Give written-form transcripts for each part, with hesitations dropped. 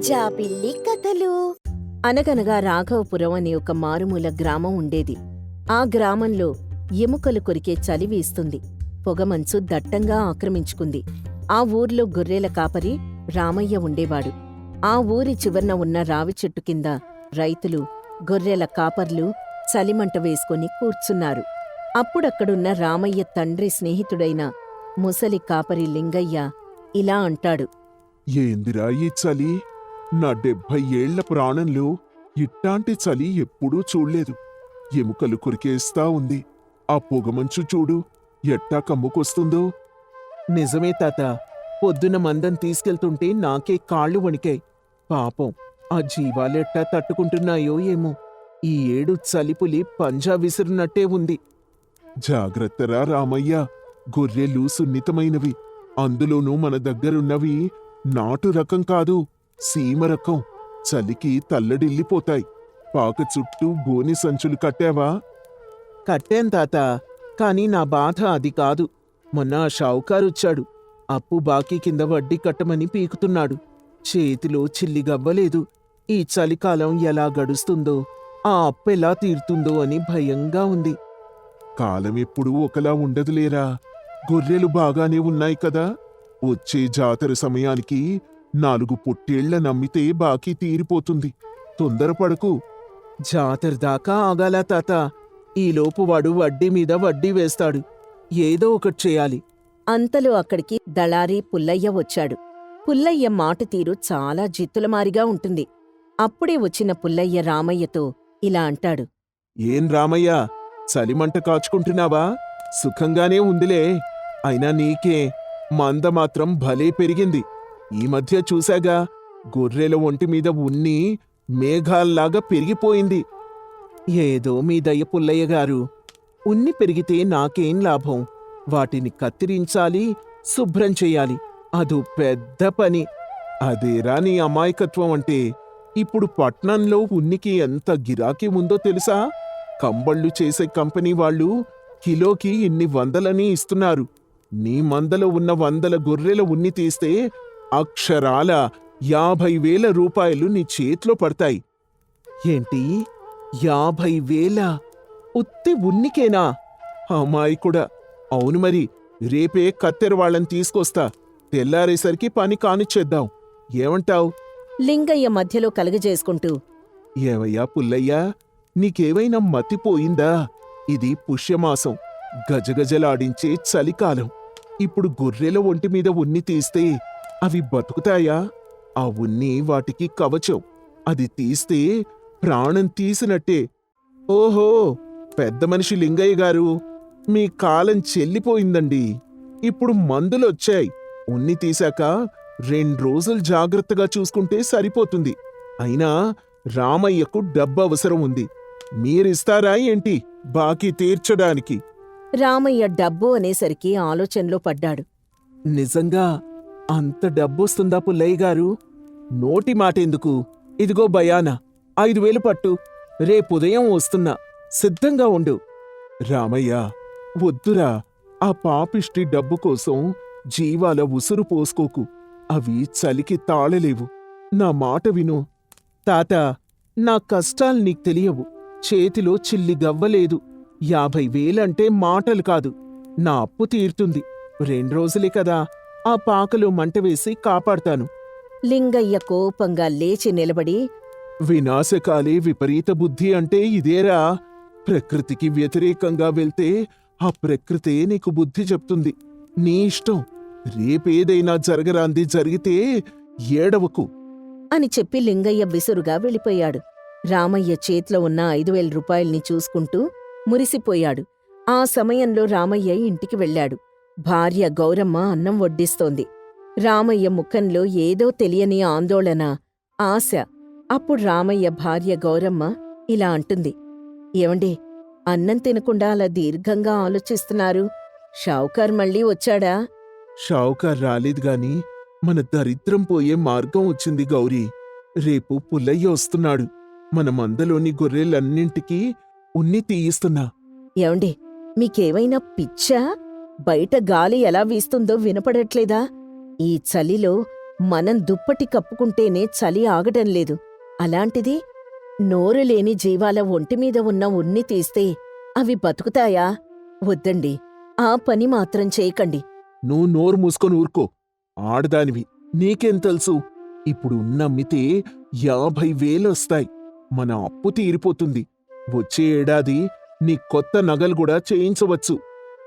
జాబిల్లి కథలు. అనగనగా రాఘవపురం అనే ఒక మారుమూల గ్రామం ఉండేది. ఆ గ్రామంలో ఎముకలు కొరికే చలి వీస్తుంది. పొగమంచు దట్టంగా ఆక్రమించుకుంది. ఆ ఊర్లో గొర్రెల కాపరి రామయ్య ఉండేవాడు. ఆ ఊరి చివర్న ఉన్న రావి చెట్టు కింద రైతులు, గొర్రెల కాపర్లు చలిమంట వేసుకొని కూర్చున్నారు. అప్పుడక్కడున్న రామయ్య తండ్రి స్నేహితుడైన ముసలి కాపరి లింగయ్య ఇలా అంటాడు. ఏందిరా ఈ చలి? నా 70 ఏళ్ల ప్రాణంలో ఇట్టాంటి చలి ఎప్పుడూ చూడ్లేదు. ఎముకలు కొరికేస్తా ఉంది. ఆ పొగమంచు చూడు ఎట్టా కమ్ముకొస్తుందో. నిజమే తాత, పొద్దున మందం తీసుకెళ్తుంటే నాకే కాళ్ళు వణికాయి. పాపం ఆ జీవాలెట్టా తట్టుకుంటున్నాయో ఏమో. ఈ ఏడు చలిపులి పంజా విసిరినట్టే ఉంది. జాగ్రత్తరా రామయ్య, గొర్రెలు సున్నితమైనవి. అందులోనూ మన దగ్గరున్నవి నాటు రకం కాదు, సీమ రకం. చలికి తల్లడిల్లిపోతాయి. పాక చుట్టూ గోని సంచులు కట్టావా? కట్టాం తాత, కాని నా బాధ అది కాదు. మొన్న ఆ షావుకారొచ్చాడు. అప్పు బాకీ కింద వడ్డీ కట్టమని పీకుతున్నాడు. చేతిలో చిల్లిగవ్వలేదు. ఈ చలికాలం ఎలా గడుస్తుందో, ఆ అప్పెలా తీరుతుందో అని భయంగా ఉంది. కాలం ఎప్పుడూ ఒకలా ఉండదులేరా. గొర్రెలు బాగానే ఉన్నాయి కదా. వచ్చే జాతర సమయానికి 4 పొట్టేళ్ల నమ్మితే బాకీ తీరిపోతుంది. తొందరపడకు. జాతర దాకా ఆగాలా తాత? ఈలోపు వాడు వడ్డీ మీద వడ్డీ వేస్తాడు. ఏదో ఒకటి చేయాలి. అంతలో అక్కడికి దళారి పుల్లయ్య వచ్చాడు. పుల్లయ్య మాట తీరు చాలా జిత్తులమారిగా ఉంటుంది. అప్పుడే వచ్చిన పుల్లయ్య రామయ్యతో ఇలా అంటాడు. ఏం రామయ్య, చలిమంట కాచుకుంటున్నావా? సుఖంగానే ఉందిలే. అయినా నీకే మంద మాత్రం భలే పెరిగింది. ఈ మధ్య చూశాగా, గొర్రెల ఒంటి మీద ఉన్ని మేఘాల్లాగా పెరిగిపోయింది. ఏదో మీ దయ పుల్లయ్య గారు. ఉన్ని పెరిగితే నాకేం లాభం? వాటిని కత్తిరించాలి, శుభ్రం చెయ్యాలి. అదో పెద్ద పని. అదేరా నీ అమాయకత్వం అంటే. ఇప్పుడు పట్నంలో ఉనికి ఎంత గిరాకీ ఉందో తెలుసా? కంబళ్ళు చేసే కంపెనీ వాళ్ళు కిలోకి ఇన్ని వందలని ఇస్తున్నారు. నీ మందలో ఉన్న 100 గొర్రెల ఉన్ని తీస్తే అక్షరాల 50,000 రూపాయలు నీ చేతిలో పడతాయి. ఏంటి, 50,000? ఉత్తి ఉన్నికేనా? అమాయకుడా. అవును మరి, రేపే కత్తెర వాళ్ళని తీసుకొస్తా. తెల్లారేసరికి పని కానిచ్చేద్దాం. ఏమంటావ్? లింగయ్య మధ్యలో కలుగజేసుకుంటూ. ఏవయ్యా పుల్లయ్యా, నీకేవైనా మతిపోయిందా? ఇది పుష్యమాసం, గజగజలాడించే చలికాలం. ఇప్పుడు గొర్రెల ఒంటి మీద ఉన్ని తీస్తే అవి బతుకుతాయా? ఆ ఉన్ని వాటికి కవచం. అది తీస్తే ప్రాణం తీసినట్టే. ఓహో, పెద్ద మనిషి లింగయ్య గారు, మీ కాలం చెల్లిపోయిందండి. ఇప్పుడు మందులొచ్చాయి. ఉన్ని తీశాక 2 రోజులు జాగ్రత్తగా చూసుకుంటే సరిపోతుంది. అయినా రామయ్యకు డబ్బు అవసరం ఉంది. మీరిస్తారా ఏంటి బాకీ తీర్చడానికి? రామయ్య డబ్బు అనేసరికి ఆలోచనలో పడ్డాడు. నిజంగా అంత డబ్బొస్తుందా పుల్లయ్య గారు? నోటి మాటెందుకు? ఇదిగో బయానా, 5,000 పట్టు. రేపుదయం వస్తున్నా, సిద్ధంగా ఉండు. రామయ్య, వద్దురా. ఆ పాపిష్టి డబ్బు కోసం జీవాల ఉసురు పోసుకోకు. అవి చలికి తాళలేవు. నా మాట విను. తాత, నా కష్టాలు నీకు తెలియవు. చేతిలో చిల్లి గవ్వలేదు. 50,000 మాటలు కాదు. నా అప్పు తీరుతుంది. 2 రోజులే కదా, ఆ పాకలో మంట వేసి కాపాడతాను. లింగయ్య కోపంగా లేచి నిలబడి, వినాశకాలే విపరీత బుద్ధి అంటే ఇదేరా. ప్రకృతికి వ్యతిరేకంగా వెళ్తే ఆ ప్రకృతే నీకు బుద్ధి చెప్తుంది. నీ ఇష్టం. రేపేదైనా జరగరాంది జరిగితే ఏడవకు అని చెప్పి లింగయ్య విసురుగా వెళ్ళిపోయాడు. రామయ్య చేతిలో ఉన్న 5,000 రూపాయల్ని చూసుకుంటూ మురిసిపోయాడు. ఆ సమయంలో రామయ్య ఇంటికి వెళ్ళాడు. భార్య గౌరమ్మ అన్నం వడ్డిస్తోంది. రామయ్య ముఖంలో ఏదో తెలియని ఆందోళన, ఆశ. అప్పుడు రామయ్య భార్య గౌరమ్మ ఇలా అంటుంది. ఏవండి, అన్నం తినకుండా అలా దీర్ఘంగా ఆలోచిస్తున్నారు? షావుకార్ మళ్ళీ వచ్చాడా? షావుకార్ రాలేదు గాని మన దరిద్రం పోయే మార్గం వచ్చింది గౌరీ. రేపు పుల్లయ్య వస్తున్నాడు. మన మందలోని గొర్రెలన్నింటికీ ఉన్ని తీయిస్తున్నా. ఏవండి, మీకేవైనా పిచ్చా? బయట గాలి ఎలా వీస్తుందో వినపడట్లేదా? ఈ చలిలో మనం దుప్పటి కప్పుకుంటేనే చలి ఆగటం లేదు. అలాంటిది నోరు లేని జీవాల ఒంటిమీద ఉన్న ఉన్ని తీస్తే అవి బతుకుతాయా? వద్దండి, ఆ పని మాత్రం చేయకండి. నువ్వు నోరు మూసుకొని ఊరుకో. ఆడదానివి, నీకేం తెలుసు? ఇప్పుడు ఉన్నమ్మితే 50,000 వస్తాయి. మన అప్పు తీరిపోతుంది. వచ్చే ఏడాది నీ కొత్త నగలు కూడా చేయించవచ్చు.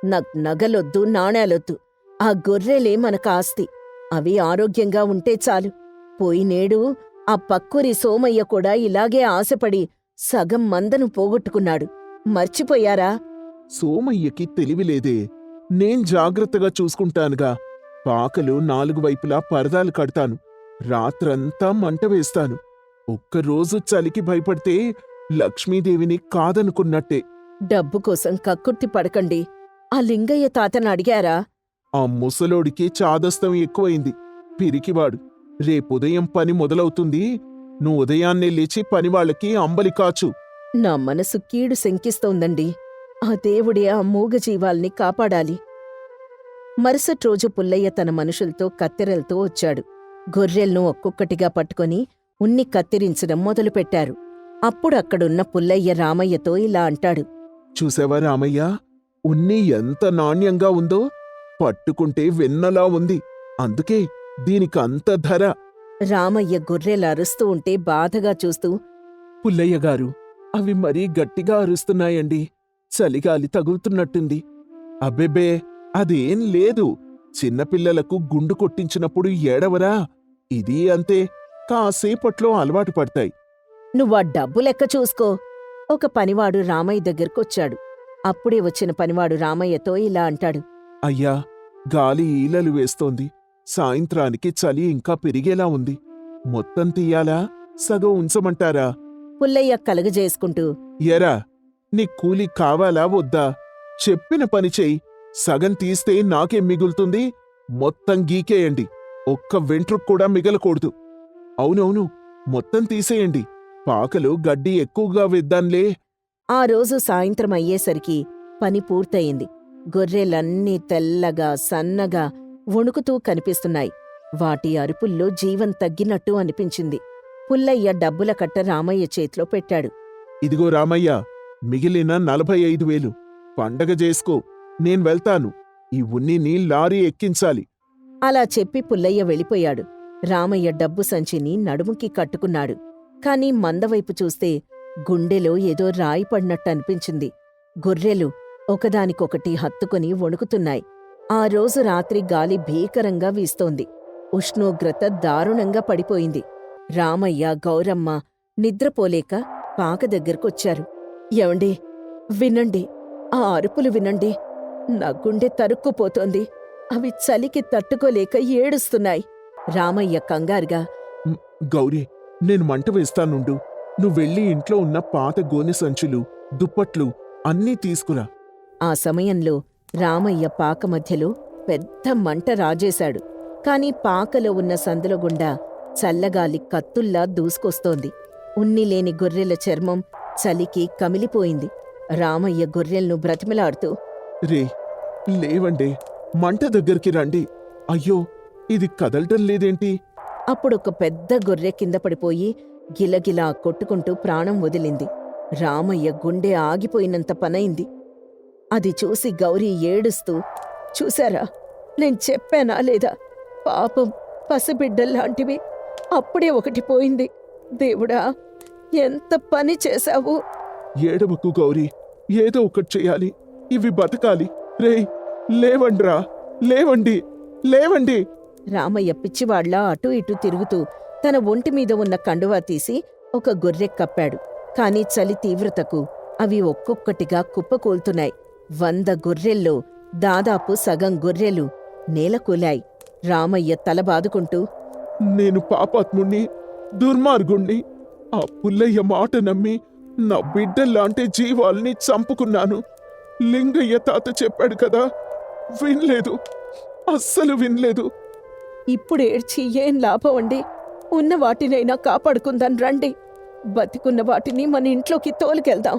నాకు నగలొద్దు, నాణేలొద్దు. ఆ గొర్రెలే మనకాస్తి. అవి ఆరోగ్యంగా ఉంటే చాలు. పోయినేడు ఆ పక్కూరి సోమయ్య కూడా ఇలాగే ఆశపడి సగం మందను పోగొట్టుకున్నాడు. మర్చిపోయారా? సోమయ్యకి తెలివిలేదే. నేం జాగ్రత్తగా చూసుకుంటానుగా. పాకలు 4 వైపులా పరదాలు కడతాను. రాత్రంతా మంట వేస్తాను. ఒక్కరోజు చలికి భయపడితే లక్ష్మీదేవిని కాదనుకున్నట్టే. డబ్బు కోసం కక్కుర్తి పడకండి. ఆ లింగయ్య తాతను అడిగారా? ఆ ముసలోడికి చాదస్తం ఎక్కువైంది. పిరికివాడు. రేపుదయం పని మొదలవుతుంది. నువ్వు ఉదయాన్నే లేచి పనివాళ్లకి అంబలి కాచు. నా మనసు కీడు శంకిస్తోందండి. ఆ దేవుడే ఆ మూగజీవాల్ని కాపాడాలి. మరుసటి రోజు పుల్లయ్య తన మనుషులతో కత్తెరలతో వచ్చాడు. గొర్రెల్ను ఒక్కొక్కటిగా పట్టుకొని ఉన్ని కత్తిరించడం మొదలుపెట్టారు. అప్పుడు అక్కడున్న పుల్లయ్య రామయ్యతో ఇలా అంటాడు. చూసావా రామయ్య, ఉన్ని ఎంత నాణ్యంగా ఉందో. పట్టుకుంటే వెన్నలా ఉంది. అందుకే దీనికంత ధర. రామయ్య గొర్రెలు అరుస్తూ ఉంటే బాధగా చూస్తూ, పుల్లయ్య గారు, అవి మరీ గట్టిగా అరుస్తున్నాయండి. చలిగాలి తగులుతున్నట్టుంది. అబ్బెబ్బే, అదేం లేదు. చిన్నపిల్లలకు గుండు కొట్టించినప్పుడు ఏడవరా? ఇది అంతే. కాసేపట్లో అలవాటు పడతాయి. నువ్వా డబ్బు లెక్క చూసుకో. ఒక పనివాడు రామయ్య దగ్గరకొచ్చాడు. అప్పుడే వచ్చిన పనివాడు రామయ్యతో ఇలా అంటాడు. అయ్యా, గాలి ఈలలు వేస్తోంది. సాయంత్రానికి చలి ఇంకా పెరిగేలా ఉంది. మొత్తం తీయాలా, సగం ఉంచమంటారా? పుల్లయ్య కలగజేసుకుంటూ, ఎరా, నీ కూలి కావాలా వద్దా? చెప్పిన పని చెయ్యి. సగం తీస్తే నాకేం మిగులుతుంది? మొత్తం గీకేయండి. ఒక్క వెంట్రుకు కూడా మిగలకూడదు. అవునవును, మొత్తం తీసేయండి. పాకలు గడ్డి ఎక్కువగా వేద్దాంలే. ఆ రోజు సాయంత్రం అయ్యేసరికి పని పూర్తయింది. గొర్రెలన్నీ తెల్లగా సన్నగా వణుకుతూ కనిపిస్తున్నాయి. వాటి అరుపుల్లో జీవం తగ్గినట్టు అనిపించింది. పుల్లయ్య డబ్బుల కట్ట రామయ్య చేతిలో పెట్టాడు. ఇదిగో రామయ్య, మిగిలిన 45,000 పండగ చేసుకో. నేను వెళ్తాను. ఈ ఉన్నిని లారీ ఎక్కించాలి. అలా చెప్పి పుల్లయ్య వెళ్ళిపోయాడు. రామయ్య డబ్బు సంచిని నడుముకి కట్టుకున్నాడు. కాని మందవైపు చూస్తే గుండెలో ఏదో రాయి పడినట్టనిపించింది. గొర్రెలు ఒకదానికొకటి హత్తుకుని వణుకుతున్నాయి. ఆ రోజు రాత్రి గాలి భీకరంగా వీస్తోంది. ఉష్ణోగ్రత దారుణంగా పడిపోయింది. రామయ్య, గౌరమ్మ నిద్రపోలేక పాక దగ్గరకొచ్చారు. ఏవండి, వినండి, ఆ అరుపులు వినండి. నా గుండె తరుక్కుపోతోంది. అవి చలికి తట్టుకోలేక ఏడుస్తున్నాయి. రామయ్య కంగారుగా, గౌరీ, నేను మంట వేస్తానుండు. నువ్వెళ్ళి ఇంట్లో ఉన్న పాత గోనె సంచులు, దుప్పట్లు అన్నీ తీసుకురా. ఆ సమయంలో రామయ్య పాక మధ్యలో పెద్ద మంట రాజేశాడు. కాని పాకలో ఉన్న సందుల గుండా చల్లగాలి కత్తుల్లా దూసుకొస్తోంది. ఉన్నిలేని గొర్రెల చర్మం చలికి కమిలిపోయింది. రామయ్య గొర్రెల్ను బ్రతిమలాడుతూ, రే, లేవండే, మంట దగ్గరికి రండి. అయ్యో, ఇది కదలటం లేదేంటి? అప్పుడొక పెద్ద గొర్రె కింద పడిపోయి గిలగిలా కొట్టుకుంటూ ప్రాణం వదిలింది. రామయ్య గుండె ఆగిపోయినంత పనైంది. అది చూసి గౌరీ ఏడుస్తూ, చూశారా, నేను చెప్పానా లేదా? పాపం పసిబిడ్డల్లాంటివి. అప్పుడే ఒకటి పోయింది. దేవుడా, ఎంత పని చేశావు! ఏడవకు గౌరీ, ఏదో ఒకటి చెయ్యాలి. ఇవి బతకాలి. రేయ్, లేవండ్రా, లేవండి, లేవండి. రామయ్య పిచ్చివాళ్లా అటూ ఇటూ తిరుగుతూ తన ఒంటిమీద ఉన్న కండువా తీసి ఒక గొర్రె కప్పాడు. కాని చలి తీవ్రతకు అవి ఒక్కొక్కటిగా కుప్పకూలుతున్నాయి. 100 గొర్రెల్లో దాదాపు సగం గొర్రెలు నేలకూలాయి. రామయ్య తల బాదుకుంటూ, నేను పాపాత్ముణ్ణి, దుర్మార్గుణ్ణి. ఆ పుల్లయ్య మాట నమ్మి నా బిడ్డల్లాంటి జీవాల్ని చంపుకున్నాను. లింగయ్య తాత చెప్పాడు కదా, వినలేదు, అస్సలు వినలేదు. ఇప్పుడేడ్చి ఏం లాభం అండి? ఉన్న వాటినైనా కాపాడుకుందాం రండి. బతికున్న వాటిని మన ఇంట్లోకి తోలుకెళ్దాం.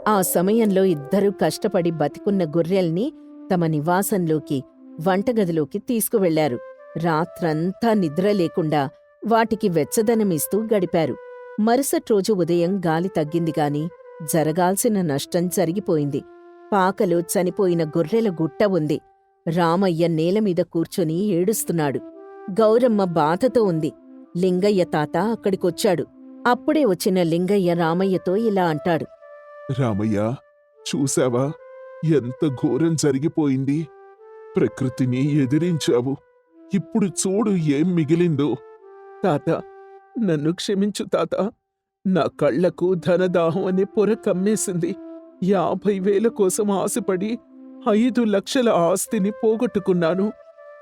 ఆ సమయంలో ఇద్దరూ కష్టపడి బతికున్న గొర్రెల్ని తమ నివాసంలోకి, వంటగదిలోకి తీసుకువెళ్లారు. రాత్రంతా నిద్ర లేకుండా వాటికి వెచ్చదనమిస్తూ గడిపారు. మరుసటి రోజు ఉదయం గాలి తగ్గింది గాని జరగాల్సిన నష్టం జరిగిపోయింది. పాకలో చనిపోయిన గొర్రెల గుట్ట ఉంది. రామయ్య నేలమీద కూర్చొని ఏడుస్తున్నాడు. గౌరమ్మ బాధతో ఉంది. లింగయ్య తాత అక్కడికొచ్చాడు. అప్పుడే వచ్చిన లింగయ్య రామయ్యతో ఇలా అంటాడు. రామయ్య, చూశావా ఎంత ఘోరం జరిగిపోయింది? ప్రకృతిని ఎదిరించావు. ఇప్పుడు చూడు ఏం మిగిలిందో. తాత, నన్ను క్షమించు తాత. నా కళ్లకు ధనదాహం అనే పొర కమ్మేసింది. 50,000 కోసం ఆశపడి 5 లక్షల ఆస్తిని పోగొట్టుకున్నాను.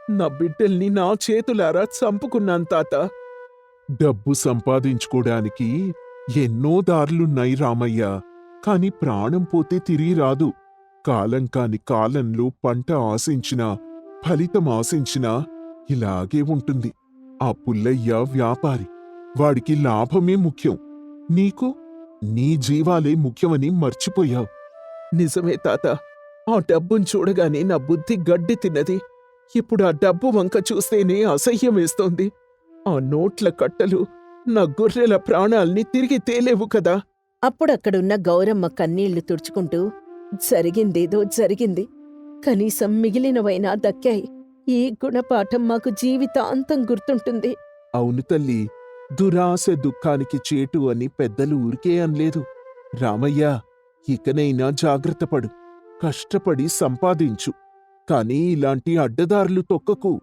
నా బిడ్డల్ని నా చేతులారా చంపుకున్నాను తాత. డబ్బు సంపాదించుకోడానికి ఎన్నో దారులున్నాయి రామయ్య. కాని ప్రాణం పోతే తిరిగి రాదు. కాలం కాని కాలంలో పంట ఆశించినా, ఫలితం ఆశించినా ఇలాగే ఉంటుంది. ఆ పుల్లయ్య వ్యాపారి. వాడికి లాభమే ముఖ్యం. నీకు నీ జీవాలే ముఖ్యమని మర్చిపోయావు. నిజమే తాత. ఆ డబ్బును చూడగానే నా బుద్ధి గడ్డి తిన్నది. ఇప్పుడు ఆ డబ్బు వంక చూస్తేనే అసహ్యం వేస్తోంది. ఆ నోట్ల కట్టలు నా గొర్రెల ప్రాణాల్ని తిరిగి తేలేవు కదా. అప్పుడక్కడున్న గౌరమ్మ కన్నీళ్లు తుడుచుకుంటూ, జరిగిందేదో జరిగింది. కనీసం మిగిలినవైనా దక్కాయి. ఈ గుణపాఠం మాకు జీవితాంతం గుర్తుంటుంది. అవును తల్లి, దురాశ దుఃఖానికి చేటు అని పెద్దలు ఊరికే అనలేదు. రామయ్య, ఇకనైనా జాగ్రత్తపడు. కష్టపడి సంపాదించు. కాని ఇలాంటి అడ్డదారులు తొక్కకు.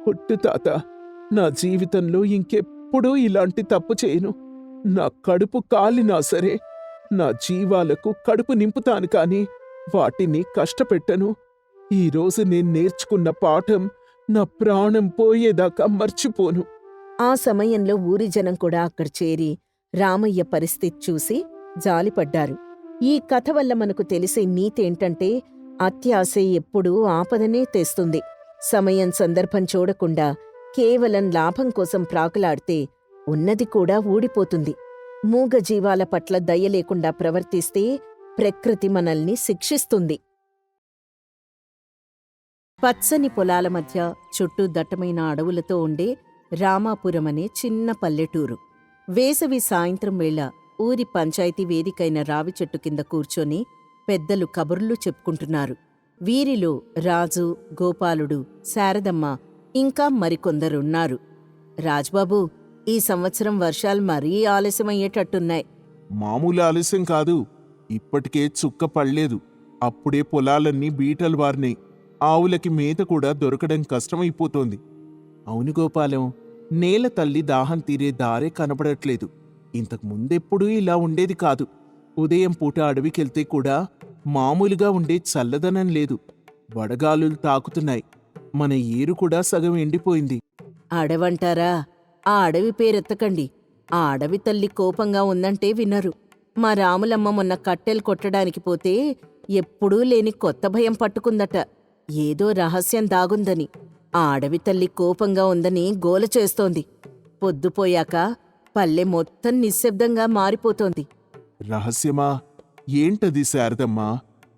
ఒట్టు తాత, నా జీవితంలో ఇంకెప్పుడూ ఇలాంటి తప్పు చేయను. నా కడుపు కాలినా సరే నా జీవాలకు కడుపు నింపుతాను కాని వాటిని కష్టపెట్టను. ఈరోజు నేను నేర్చుకున్న పాఠం నా ప్రాణం పోయేదాకా మర్చిపోను. ఆ సమయంలో ఊరి జనం కూడా అక్కడ చేరి రామయ్య పరిస్థితి చూసి జాలిపడ్డారు. ఈ కథ వల్ల మనకు తెలిసే నీతేంటంటే, అత్యాశ ఎప్పుడూ ఆపదనే తెస్తుంది. సమయం సందర్భం చూడకుండా కేవలం లాభం కోసం ప్రాకులాడితే ఉన్నది కూడా ఊడిపోతుంది. మూగ జీవాల పట్ల దయ లేకుండా ప్రవర్తిస్తే ప్రకృతి మనల్ని శిక్షిస్తుంది. పచ్చని పొలాల మధ్య చుట్టూ దట్టమైన అడవులతో ఉండే రామాపురమనే చిన్న పల్లెటూరు. వేసవి సాయంత్రం వేళ ఊరి పంచాయతీ వేదికైన రావి చెట్టు కింద కూర్చొని పెద్దలు కబుర్లు చెప్పుకుంటున్నారు. వీరిలో రాజు, గోపాలుడు, శారదమ్మ ఇంకా మరికొందరున్నారు. రాజ్బాబూ, ఈ సంవత్సరం వర్షాలు మరీ ఆలస్యమయ్యేటట్టున్నాయి. మామూలు ఆలస్యం కాదు. ఇప్పటికే చుక్క పడలేదు. అప్పుడే పొలాలన్నీ బీటలు వారినాయి. ఆవులకి మేత కూడా దొరకడం కష్టమైపోతోంది. అవును గోపాలం, నేల తల్లి దాహం తీరే దారే కనపడట్లేదు. ఇంతకు ముందెప్పుడూ ఇలా ఉండేది కాదు. ఉదయం పూట అడవికెళ్తే కూడా మామూలుగా ఉండే చల్లదనం లేదు. వడగాలులు తాకుతున్నాయి. మన ఏరు కూడా సగం ఎండిపోయింది. అడవంటారా? ఆ అడవి పేరెత్తకండి. ఆ అడవి తల్లి కోపంగా ఉందంటే వినరు. మా రాములమ్మ మొన్న కట్టెలు కొట్టడానికి పోతే ఎప్పుడూ లేని కొత్త భయం పట్టుకుందట. ఏదో రహస్యం దాగుందని. ఆ అడవి తల్లి కోపంగా ఉందని గోల చేస్తోంది. పొద్దుపోయాక పల్లె మొత్తం నిశ్శబ్దంగా మారిపోతోంది. రహస్యమా? ఏంటది శారదమ్మా?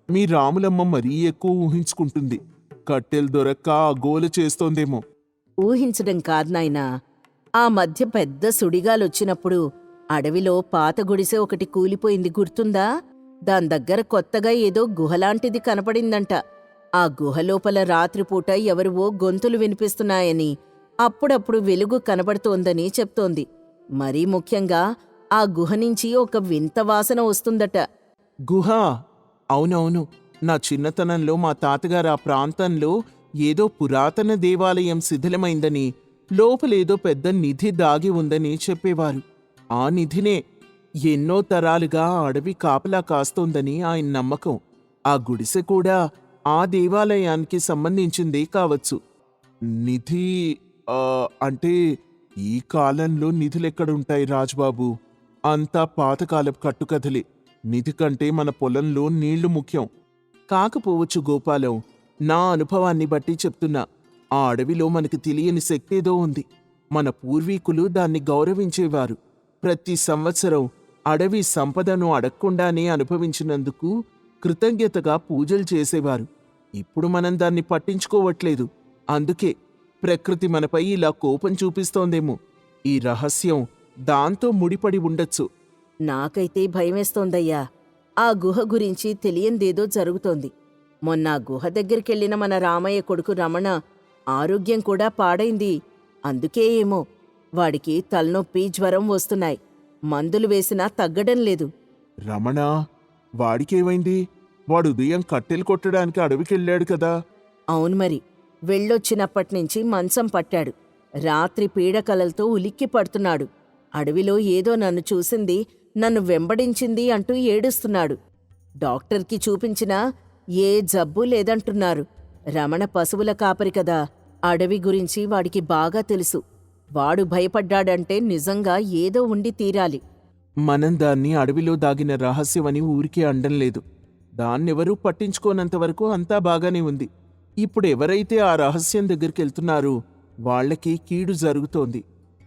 మీ రాములమ్మ మరీ ఎక్కువ ఊహించుకుంటుంది. కట్టెలు దొరక్క ఆ గోల చేస్తోందేమో. ఊహించడం కాదునాయనా. ఆ మధ్య పెద్ద సుడిగాలొచ్చినప్పుడు అడవిలో పాత గుడిసె ఒకటి కూలిపోయింది, గుర్తుందా? దాని దగ్గర కొత్తగా ఏదో గుహలాంటిది కనపడిందంట. ఆ గుహలోపల రాత్రిపూట ఎవరివో గొంతులు వినిపిస్తున్నాయని, అప్పుడప్పుడు వెలుగు కనబడుతోందని చెప్తోంది. మరీ ముఖ్యంగా ఆ గుహ నుంచి ఒక వింత వాసన వస్తుందట. గుహ? అవునవును. నా చిన్నతనంలో మా తాతగారు ఆ ప్రాంతంలో ఏదో పురాతన దేవాలయం శిథిలమైందని, లోపలేదో పెద్ద నిధి దాగి ఉందని చెప్పేవారు. ఆ నిధినే ఎన్నో తరాలుగా ఆ అడవి కాపలా కాస్తోందని ఆయన నమ్మకం. ఆ గుడిసె కూడా ఆ దేవాలయానికి సంబంధించిందే కావచ్చు. నిధి అంటే ఈ కాలంలో నిధులెక్కడుంటాయి రాజ్బాబు? అంతా పాతకాలపు కట్టుకథలే. నిధి కంటే మన పొలంలో నీళ్లు ముఖ్యం. కాకపోవచ్చు గోపాలం. నా అనుభవాన్ని బట్టి చెప్తున్నా. ఆ అడవిలో మనకి తెలియని శక్తేదో ఉంది. మన పూర్వీకులు దాన్ని గౌరవించేవారు. ప్రతి సంవత్సరం అడవి సంపదను అడగకుండానే అనుభవించినందుకు కృతజ్ఞతగా పూజలు చేసేవారు. ఇప్పుడు మనం దాన్ని పట్టించుకోవట్లేదు. అందుకే ప్రకృతి మనపై ఇలా కోపం చూపిస్తోందేమో. ఈ రహస్యం దాంతో ముడిపడి ఉండొచ్చు. నాకైతే భయమేస్తోందయ్యా. ఆ గుహ గురించి తెలియందేదో జరుగుతోంది. మొన్న ఆ గుహ దగ్గరికెళ్ళిన మన రామయ్య కొడుకు రమణ ఆరోగ్యం కూడా పాడైంది. అందుకే ఏమో వాడికి తలనొప్పి, జ్వరం వస్తున్నాయి. మందులు వేసినా తగ్గడం లేదు. రమణ, వాడికేమైంది? వాడు ఉదయం కట్టెలు కొట్టడానికి అడవికెళ్ళాడు కదా. అవును మరి. వెళ్ళొచ్చినప్పట్నుంచి మంచం పట్టాడు. రాత్రి పీడకలలతో ఉలిక్కి పడుతున్నాడు. అడవిలో ఏదో నన్ను చూసింది, నన్ను వెంబడించింది అంటూ ఏడుస్తున్నాడు. డాక్టర్కి చూపించినా ఏ జబ్బు లేదంటున్నారు. రమణ పశువుల కాపరి కదా, అడవి గురించి వాడికి బాగా తెలుసు. వాడు భయపడ్డాడంటే నిజంగా ఏదో ఉండి తీరాలి. మనం దాన్ని అడవిలో దాగిన రహస్యమని ఊరికే అండంలేదు. దాన్నెవరూ పట్టించుకోనంతవరకు అంతా బాగానే ఉంది. ఇప్పుడెవరైతే ఆ రహస్యం దగ్గరికెళ్తున్నారో వాళ్లకి కీడు జరుగుతోంది.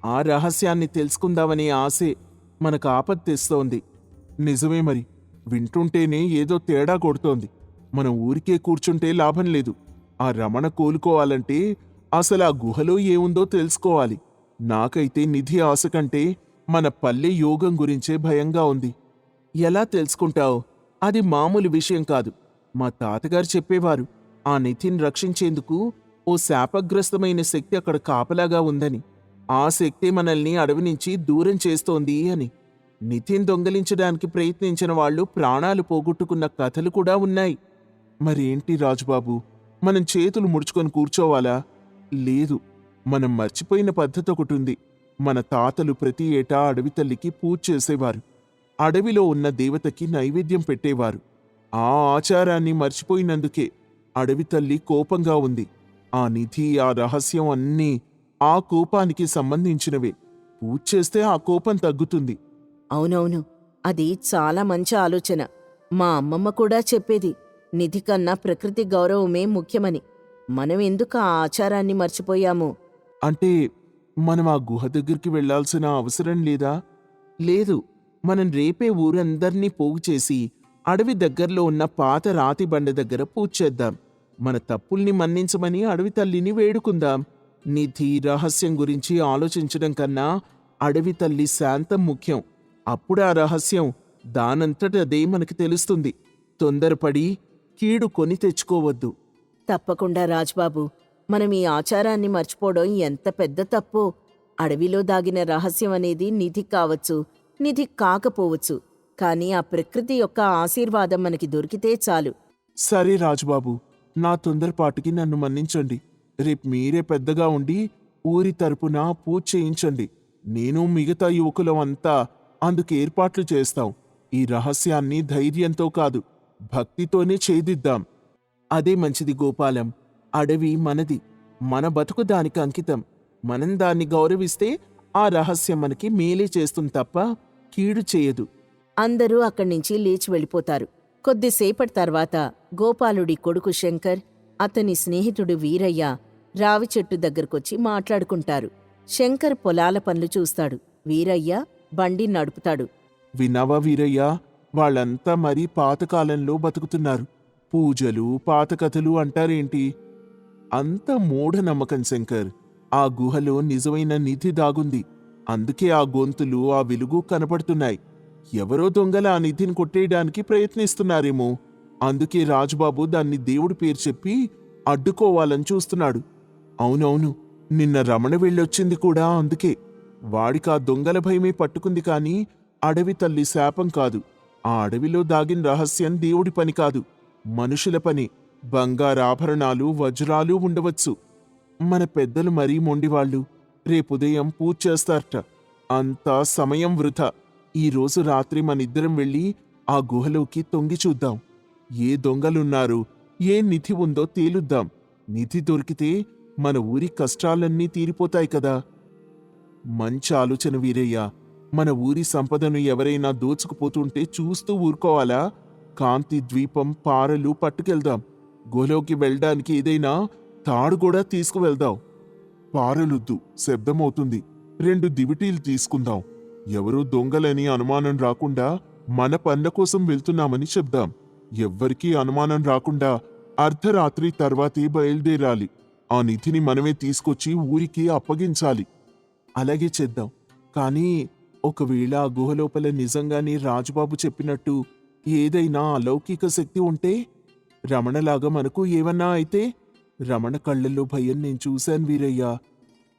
ఆ రహస్యాన్ని తెలుసుకుందామనే ఆశే మనకు ఆపద తెస్తోంది. నిజమే మరి. వింటుంటేనే ఏదో తేడా కొడుతోంది. మనం ఊరికే కూర్చుంటే లాభం లేదు. ఆ రమణ కోలుకోవాలంటే అసలు ఆ గుహలో ఏముందో తెలుసుకోవాలి. నాకైతే నిధి ఆశ కంటే మన పల్లె యోగం గురించే భయంగా ఉంది. ఎలా తెలుసుకుంటావు? అది మామూలు విషయం కాదు. మా తాతగారు చెప్పేవారు, ఆ నిధిని రక్షించేందుకు ఓ శాపగ్రస్తమైన శక్తి అక్కడ కాపలాగా ఉందని. ఆ శక్తి మనల్ని అడవి నుంచి దూరం చేస్తోంది అని. నిధిని దొంగలించడానికి ప్రయత్నించిన వాళ్ళు ప్రాణాలు పోగొట్టుకున్న కథలు కూడా ఉన్నాయి. మరేంటి రాజుబాబు, మనం చేతులు ముడుచుకొని కూర్చోవాలా? లేదు, మనం మర్చిపోయిన పద్ధతి ఒకటుంది. మన తాతలు ప్రతి ఏటా అడవి తల్లికి పూజ చేసేవారు. అడవిలో ఉన్న దేవతకి నైవేద్యం పెట్టేవారు. ఆ ఆచారాన్ని మర్చిపోయినందుకే అడవి తల్లి కోపంగా ఉంది. ఆ నిధి, ఆ రహస్యం అన్నీ ఆ కోపానికి సంబంధించినవే. పూజ చేస్తే ఆ కోపం తగ్గుతుంది. అవునవును, అది చాలా మంచి ఆలోచన. మా అమ్మమ్మ కూడా చెప్పేది, నిధి కన్నా ప్రకృతి గౌరవమే ముఖ్యమని. మనం ఎందుకు ఆ ఆచారాన్ని మర్చిపోయాము? అంటే మనం ఆ గుహ దగ్గరికి వెళ్లాల్సిన అవసరం లేదా? లేదు, మనం రేపే ఊరందర్నీ పోగు చేసి అడవి దగ్గర్లో ఉన్న పాత రాతి బండ దగ్గర పూజ చేద్దాం. మన తప్పుల్ని మన్నించమని అడవి తల్లిని వేడుకుందాం. నిధి, రహస్యం గురించి ఆలోచించడం కన్నా అడవి తల్లి శాంతం ముఖ్యం. అప్పుడు ఆ రహస్యం దానంతటదే మనకి తెలుస్తుంది. తొందరపడి కీడు కొని తెచ్చుకోవద్దు. తప్పకుండా రాజ్బాబు. మనం ఈ ఆచారాన్ని మర్చిపోవడం ఎంత పెద్ద తప్పో. అడవిలో దాగిన రహస్యం అనేది నిధి కావచ్చు, నిధి కాకపోవచ్చు. కానీ ఆ ప్రకృతి యొక్క ఆశీర్వాదం మనకి దొరికితే చాలు. సరే రాజుబాబు, నా తొందరపాటుకి నన్ను మన్నించండి. రేపు మీరే పెద్దగా ఉండి ఊరి తరపున పూజ చేయించండి. నేను మిగతా యువకులం అంతా అందుకు ఏర్పాట్లు చేస్తాం. ఈ రహస్యాన్ని ధైర్యంతో కాదు, భక్తితోనే ఛేదిద్దాం. అదే మంచిది గోపాలం. అడవి మనది, మన బతుకు దానికి అంకితం. మనం దాన్ని గౌరవిస్తే ఆ రహస్యం మనకి మేలే చేస్తుంది తప్ప కీడు చేయదు. అందరూ అక్కడ్నించి లేచి వెళ్ళిపోతారు. కొద్దిసేపటి తర్వాత గోపాలుడి కొడుకు శంకర్, అతని స్నేహితుడు వీరయ్య రావి చెట్టు దగ్గరకొచ్చి మాట్లాడుకుంటారు. శంకర్ పొలాల పనులు చూస్తాడు, వీరయ్య బండి నడుపుతాడు. విన్నావా వీరయ్య, వాళ్ళంతా మరీ పాతకాలంలో బతుకుతున్నారు. పూజలు, పాత కథలు అంటారేంటి? అంత మూఢనమ్మకం శంకర్. ఆ గుహలో నిజమైన నిధి దాగుంది. అందుకే ఆ గొంతులు, ఆ వెలుగు కనపడుతున్నాయి. ఎవరో దొంగల ఆ నిధిని కొట్టేయడానికి ప్రయత్నిస్తున్నారేమో. అందుకే రాజుబాబు దాన్ని దేవుడి పేరు చెప్పి అడ్డుకోవాలని చూస్తున్నాడు. అవునవును, నిన్న రమణ వెళ్ళొచ్చింది కూడా అందుకే. వాడికా దొంగల భయమే పట్టుకుంది కాని అడవి తల్లి శాపం కాదు. ఆ అడవిలో దాగిన రహస్యం దేవుడి పని కాదు, మనుషుల పని. బంగారాభరణాలు, వజ్రాలు ఉండవచ్చు. మన పెద్దలు మరీ మొండివాళ్లు. రేపుదయం పూజ చేస్తారట. అంతా సమయం వృథా. ఈరోజు రాత్రి మనిద్దరం వెళ్ళి ఆ గుహలోకి తొంగి చూద్దాం. ఏ దొంగలున్నారు, ఏ నిధి ఉందో తేలుద్దాం. నిధి దొరికితే మన ఊరి కష్టాలన్నీ తీరిపోతాయి కదా. మంచి ఆలోచన వీరయ్య. మన ఊరి సంపదను ఎవరైనా దోచుకుపోతుంటే చూస్తూ ఊరుకోవాలా? కాంతి ద్వీపం, పారలు పట్టుకెళ్దాం. గుహలోకి వెళ్ళడానికి ఏదైనా తాడు కూడా తీసుకువెళ్దాం. పారలొద్దు, శబ్దమవుతుంది. 2 దివిటీలు తీసుకుందాం. ఎవరూ దొంగలని అనుమానం రాకుండా మన పనుల కోసం వెళ్తున్నామని చెప్దాం. ఎవ్వరికీ అనుమానం రాకుండా అర్ధరాత్రి తర్వాతే బయలుదేరాలి. ఆ నిధిని మనమే తీసుకొచ్చి ఊరికి అప్పగించాలి. అలాగే చేద్దాం. కానీ ఒకవేళ ఆ గుహ లోపల నిజంగానే రాజుబాబు చెప్పినట్టు ఏదైనా అలౌకిక శక్తి ఉంటే, రమణలాగా మనకు ఏమన్నా అయితే? రమణ కళ్ళల్లో భయం నేను చూశాను వీరయ్యా.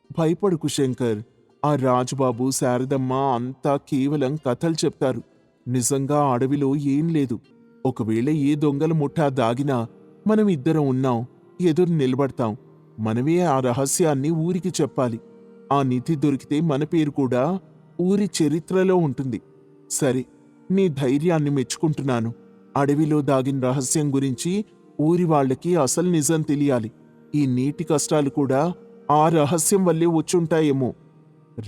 భయపడుకు శంకర్. ఆ రాజుబాబు శారదమ్మ అంతా కేవలం కథలు చెప్తారు. నిజంగా ఆ అడవిలో ఏం లేదు. ఒకవేళ ఏ దొంగల ముఠా దాగినా మనం ఇద్దరం ఉన్నాం, ఎదురు నిలబడతాం. మనమే ఆ రహస్యాన్ని ఊరికి చెప్పాలి. ఆ నిధి దొరికితే మన పేరు కూడా ఊరి చరిత్రలో ఉంటుంది. సరే, నీ ధైర్యాన్ని మెచ్చుకుంటున్నాను. అడవిలో దాగిన రహస్యం గురించి ఊరి వాళ్ళకి అసలు నిజం తెలియాలి. ఈ నీటి కష్టాలు కూడా ఆ రహస్యం వల్లే వచ్చుంటాయేమో.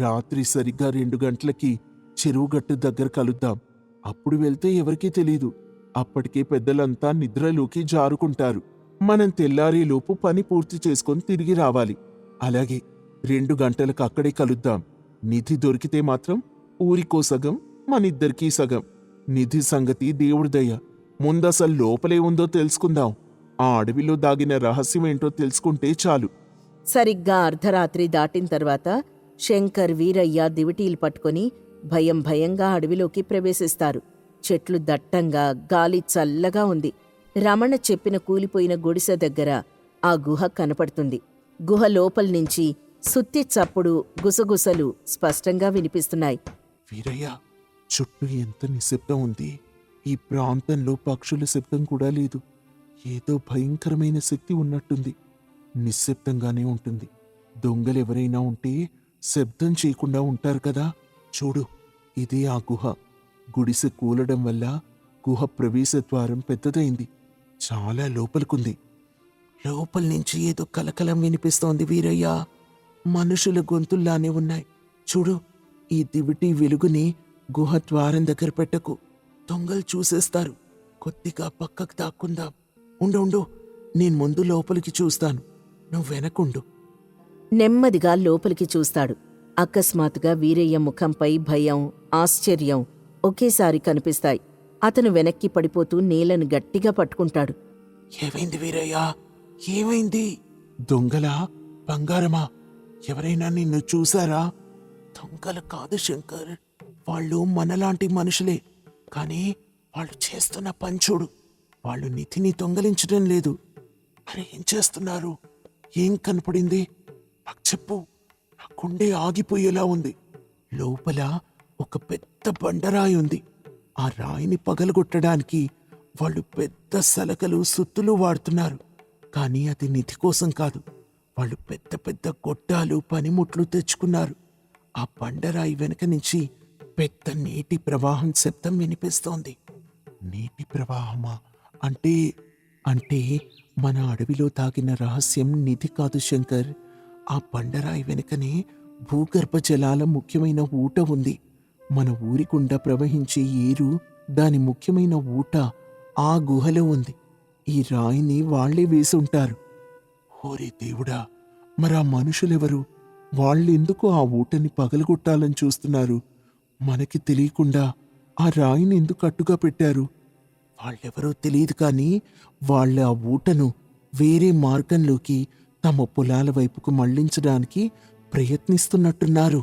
రాత్రి సరిగ్గా 2 గంటలకి చెరువుగట్టు దగ్గర కలుద్దాం. అప్పుడు వెళ్తే ఎవరికీ తెలీదు. అప్పటికే పెద్దలంతా నిద్రలోకి జారుకుంటారు. మనం తెల్లారేలోపు పని పూర్తి చేసుకొని తిరిగి రావాలి. అలాగే 2 గంటలకు అక్కడే కలుద్దాం. నిధి దొరికితే మాత్రం ఊరికో సగం, మనిద్దరికీ సగం. నిధి సంగతి దేవుడి దయ. ముందసలు లోపలే ఉందో తెలుసుకుందాం. ఆ అడవిలో దాగిన రహస్యమేంటో తెలుసుకుంటే చాలు. సరిగ్గా అర్ధరాత్రి దాటిన తర్వాత శంకర్, వీరయ్య దివిటీలు పట్టుకొని భయం భయంగా అడవిలోకి ప్రవేశిస్తారు. చెట్లు దట్టంగా, గాలి చల్లగా ఉంది. రమణ చెప్పిన కూలిపోయిన గుడిసె దగ్గర ఆ గుహ కనపడుతుంది. గుహ లోపల్నించి సుత్తి చప్పుడు, గుసగుసలు స్పష్టంగా వినిపిస్తున్నాయి. వీరయ్య, చుట్టూ ఎంత నిశ్శబ్దం ఉంది. ఈ ప్రాంతంలో పక్షుల శబ్దం కూడా లేదు. ఏదో భయంకరమైన శక్తి ఉన్నట్టుంది. నిశ్శబ్దంగానే ఉంటుంది. దొంగలెవరైనా ఉంటే శబ్దం చేయకుండా ఉంటారు కదా. చూడు, ఇదే ఆ గుహ. గుడిసె కూలడం వల్ల గుహ ప్రవేశ ద్వారం పెద్దదైంది. చాలా లోపలికుంది. లోపల నుంచి ఏదో కలకలం వినిపిస్తోంది వీరయ్య. మనుషుల గొంతుల్లానే ఉన్నాయి. చూడు, ఈ దివిటి వెలుగుని గుహ ద్వారం దగ్గర పెట్టకు. దొంగలు చూసేస్తారు. కొద్దిగా పక్కకు దాక్కుందాం. ఉండు, నేను ముందు లోపలికి చూస్తాను, నువ్వు వెనకుండు. నెమ్మదిగా లోపలికి చూస్తాడు. అకస్మాత్తుగా వీరయ్య ముఖంపై భయం, ఆశ్చర్యం ఒకేసారి కనిపిస్తాయి. అతను వెనక్కి పడిపోతూ నేలను గట్టిగా పట్టుకుంటాడు. ఏమైంది వీరయ్యా? ఏమైంది? దొంగలా? బంగారమా? ఎవరైనా నిన్ను చూశారా? దొంగలు కాదు శంకర్, వాళ్ళు మనలాంటి మనుషులే. కానీ వాళ్ళు చేస్తున్న పని చూడు. వాళ్ళు నిధిని దొంగలించడం లేదు. మరి ఏం చేస్తున్నారు? ఏం కనపడింది? నాకు చెప్పు. నా గుండె ఆగిపోయేలా ఉంది. లోపల ఒక పెద్ద బండరాయి ఉంది. ఆ రాయిని పగలగొట్టడానికి వాళ్ళు పెద్ద సలకలు, సుత్తులు వాడుతున్నారు. కానీ అది నిధి కోసం కాదు. వాళ్ళు పెద్ద పెద్ద గొట్టాలు, పనిముట్లు తెచ్చుకున్నారు. ఆ బండరాయి వెనక నుంచి పెద్ద నీటి ప్రవాహం శబ్దం వినిపిస్తోంది. నీటి ప్రవాహమా? అంటే మన అడవిలో తాగిన రహస్యం నిధి కాదు శంకర్. ఆ బండరాయి వెనుకనే భూగర్భ జలాల ముఖ్యమైన ఊట ఉంది. మన ఊరి గుండా ప్రవహించే ఏరు దాని ముఖ్యమైన ఊట ఆ గుహలో ఉంది. ఈ రాయిని వాళ్లే వేసుంటారు. ఓరే దేవుడా, మరా మనుషులెవరు? వాళ్ళెందుకు ఆ ఊటని పగలగొట్టాలని చూస్తున్నారు? మనకి తెలియకుండా ఆ రాయిని ఎందుకు అట్టుగా పెట్టారు? వాళ్ళెవరో తెలియదు, కానీ వాళ్ళ ఆ ఊటను వేరే మార్గంలోకి, తమ పొలాల వైపుకు మళ్లించడానికి ప్రయత్నిస్తున్నట్టున్నారు.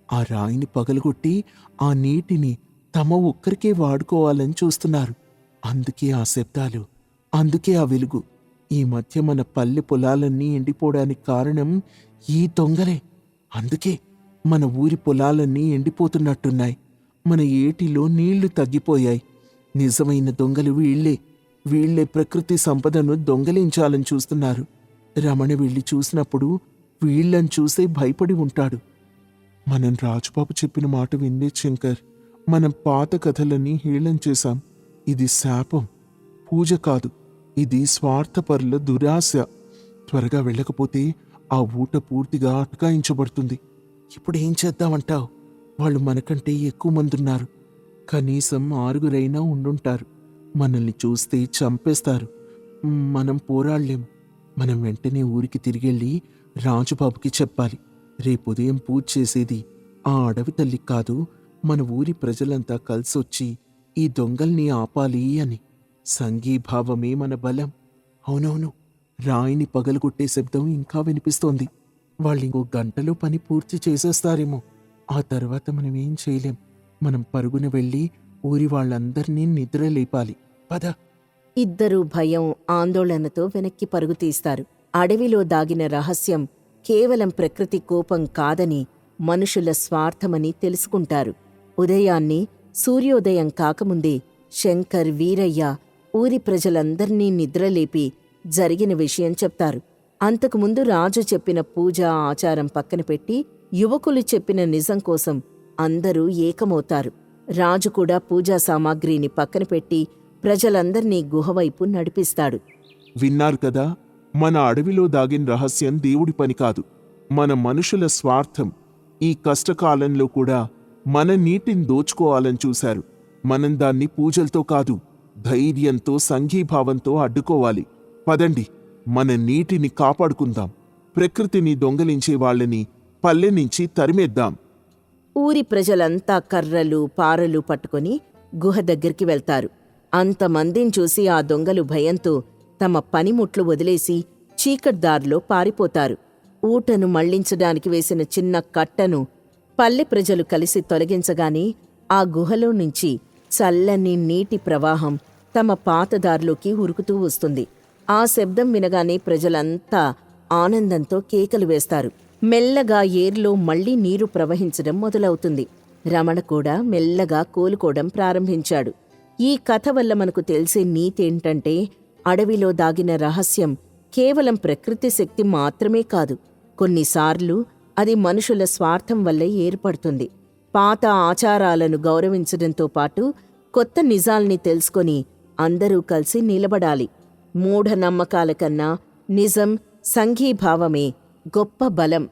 ఆ రాయిని పగలగొట్టి ఆ నీటిని తమ ఒక్కరికే వాడుకోవాలని చూస్తున్నారు. అందుకే ఆ శబ్దాలు, అందుకే ఆ వెలుగు. ఈ మధ్య మన పల్లె పొలాలన్నీ ఎండిపోవడానికి కారణం ఈ దొంగలే. అందుకే మన ఊరి పొలాలన్నీ ఎండిపోతున్నట్టున్నాయి. మన ఏటిలో నీళ్లు తగ్గిపోయాయి. నిజమైన దొంగలు వీళ్లే ప్రకృతి సంపదను దొంగలించాలని చూస్తున్నారు. రమణ వెళ్ళి చూసినప్పుడు వీళ్లను చూసే భయపడి ఉంటాడు. మనం రాజుబాబు చెప్పిన మాట విందే శంకర్. మనం పాత కథలన్నీ హేళన చేశాం. ఇది శాపం, పూజ కాదు. ఇది స్వార్థపరుల దురాశ. త్వరగా వెళ్ళకపోతే ఆ ఊట పూర్తిగా అటకాయించబడుతుంది. ఇప్పుడు ఏం చేద్దామంటావు? వాళ్ళు మనకంటే ఎక్కువ మందున్నారు. కనీసం 6 ఉండుంటారు. మనల్ని చూస్తే చంపేస్తారు. మనం పోరాడలేం. మనం వెంటనే ఊరికి తిరిగెళ్ళి రాజుబాబుకి చెప్పాలి. రేపుదయం పూజ చేసేది ఆ అడవి తల్లి కాదు, మన ఊరి ప్రజలంతా కలిసొచ్చి ఈ దొంగల్ని ఆపాలి అని. సంఘీభావమే మన బలం. అవునవును, రాయిని పగలగొట్టే శబ్దం ఇంకా వినిపిస్తోంది. వాళ్ళింకో గంటలో పని పూర్తి చేసేస్తారేమో. ఆ తర్వాత మనం ఏం చేయలేం. మనం పరుగున వెళ్ళి ఊరి వాళ్ళందర్నీ నిద్ర లేపాలి. పద. ఇద్దరూ భయం, ఆందోళనతో వెనక్కి పరుగు తీస్తారు. అడవిలో దాగిన రహస్యం కేవలం ప్రకృతి కోపం కాదని, మనుషుల స్వార్థమని తెలుసుకుంటారు. ఉదయాన్నే సూర్యోదయం కాకముందే శంకర్, వీరయ్య ఊరి ప్రజలందర్నీ నిద్రలేపి జరిగిన విషయం చెప్తారు. అంతకుముందు రాజు చెప్పిన పూజా ఆచారం పక్కన పెట్టి యువకులు చెప్పిన నిజం కోసం అందరూ ఏకమవుతారు. రాజు కూడా పూజా సామాగ్రిని పక్కన పెట్టి ప్రజలందర్నీ గుహవైపు నడిపిస్తాడు. విన్నారు కదా, మన అడవిలో దాగిన రహస్యం దేవుడి పని కాదు, మన మనుషుల స్వార్థం. ఈ కష్టకాలంలో కూడా మన నీటిని దోచుకోవాలని చూశారు. మనం దాన్ని పూజలతో కాదు, ధైర్యంతో, సంఘీభావంతో అడ్డుకోవాలి. పదండి, మన నీటిని కాపాడుకుందాం. ప్రకృతిని దొంగలించే వాళ్ళని పల్లె నుంచి తరిమేద్దాం. ఊరి ప్రజలంతా కర్రలు, పారలు పట్టుకుని గుహ దగ్గరికి వెళ్తారు. అంతమందిని చూసి ఆ దొంగలు భయంతో తమ పనిముట్లు వదిలేసి చీకట్దారిలో పారిపోతారు. ఊటను మళ్లించడానికి వేసిన చిన్న కట్టను పల్లె ప్రజలు కలిసి తొలగించగానే ఆ గుహలో నుంచి చల్లని నీటి ప్రవాహం తమ పాతదారిలోకి ఉరుకుతూ వస్తుంది. ఆ శబ్దం వినగానే ప్రజలంతా ఆనందంతో కేకలు వేస్తారు. మెల్లగా ఏర్లో మళ్లీ నీరు ప్రవహించడం మొదలవుతుంది. రమణ కూడా మెల్లగా కోలుకోవడం ప్రారంభించాడు. ఈ కథ వల్ల మనకు తెలిసే నీతేంటంటే, అడవిలో దాగిన రహస్యం కేవలం ప్రకృతి శక్తి మాత్రమే కాదు, కొన్నిసార్లు అది మనుషుల స్వార్థం వల్లే ఏర్పడుతుంది. పాత ఆచారాలను గౌరవించడంతో పాటు కొత్త నిజాల్ని తెలుసుకొని అందరూ కలిసి నిలబడాలి. మూఢనమ్మకాల కన్నా నిజం, సంఘీభావమే గొప్ప బలం.